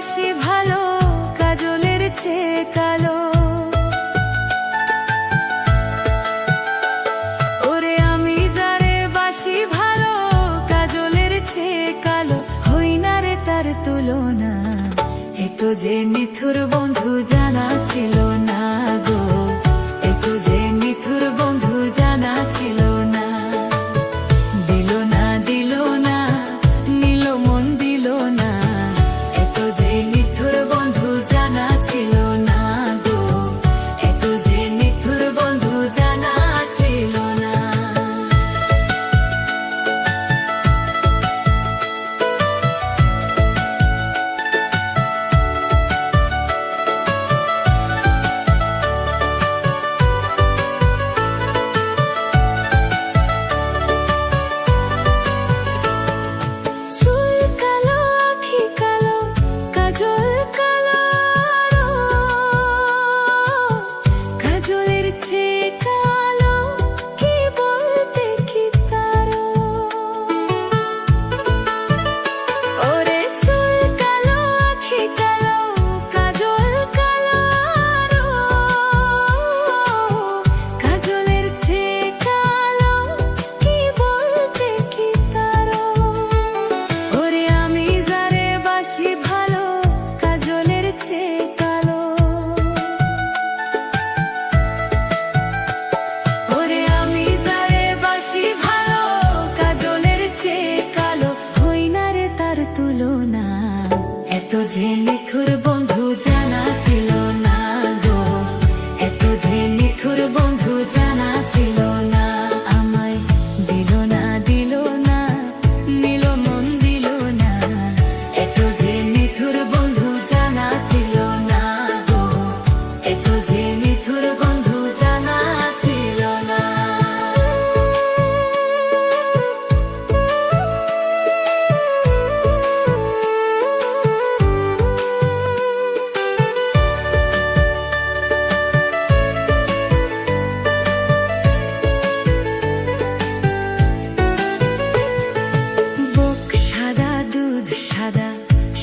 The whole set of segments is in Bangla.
বাসি ভালো কাজলের চেয়ে কালো। ওরে আমি যারে বাসি ভালো কাজলের চেয়ে কালো, হই না রে তার তুলনা। এতো যে নিথুর বন্ধু জানা ছিল না গো, এতো যে নিথুর বন্ধু জানা ছিল না। দিল না দিল না নিল মন দিল না, এতো যে নিথুর বন্ধু জানা ছিল না গো, এতো যে নিথুর বন্ধু জানা ছিল না। এতো যে নিথুর বন্ধু জানা ছিল না গো, এতো যে নিথুর বন্ধু জানা ছিল না। আমায় দিল না দিল না নিল মন দিল না, এতো যে নিথুর বন্ধু জানা ছিল না গো, এতো যে নিথুর বন্ধু জানা ছিল না।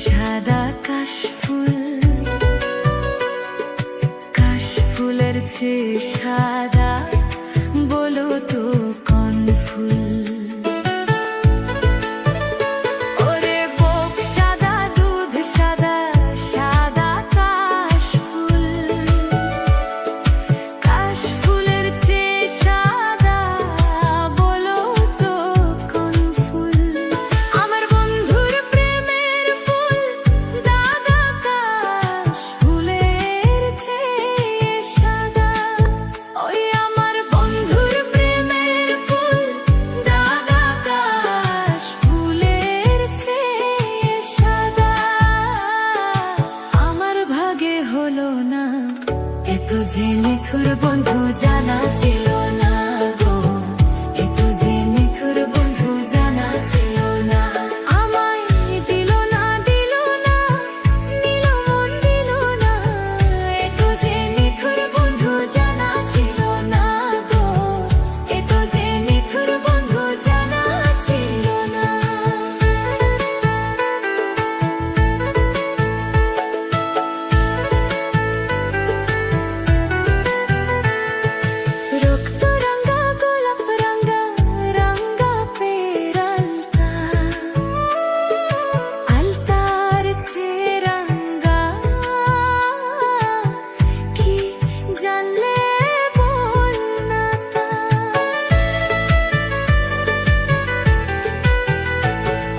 সাদা কাশফুলের চেয়ে সাদা, বলো তো কোন ফুল? ওরে বুক সাদা দুধ সাদা, সাদা কাশফুল, কাশফুলের চেয়ে সাদা, বলো তো কোন ফুল? আমার বন্ধুর প্রেমের ফুল দাগা কাশফুলের চেয়ে সাদা। ওই আমার বন্ধুর প্রেমের ফুল দাগা কাশফুলের চেয়ে সাদা। আমার ভাগে হলো না, এতো যে নিথুর বন্ধু জানা ছিল না গো, এতো যে নিথুর বন্ধু জানা ছিল না। আমায় দিল না দিল না নিল মন দিল না, এতো যে নিথুর বন্ধু জানা ছিল না গো, এতো যে নিথুর বন্ধু জানা ছিল না। রক্ত রঙা গোলাপ রঙা রঙা পেরালতা, আলতার চেয়ে রঙা কি জানলে বল না তা।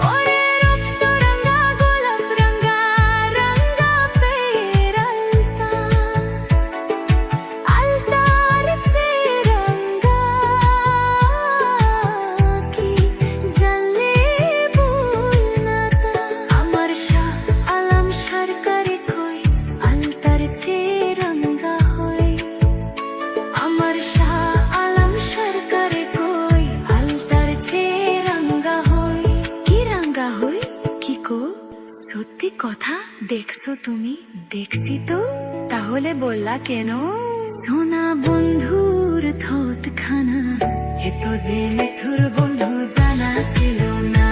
ওরে রক্ত রঙা গোলাপ রঙা রঙা পেরালতা, আলতার চেয়ে রঙা কি জানলে বল না তা। আমার শাহ আলম সরকারি কই আলতার চেয়ে রঙা হই, আমার শাহ আলম সরকারি কই আলতার চেয়ে রঙা হই। কি রঙা হই কি কো? সত্যি কথা দেখছো তুমি? দেখছি তো, তাহলে বললা কেন? সোনা বন্ধুর থতখানা, এতো যে নিথুর বন্ধু জানা ছিল না।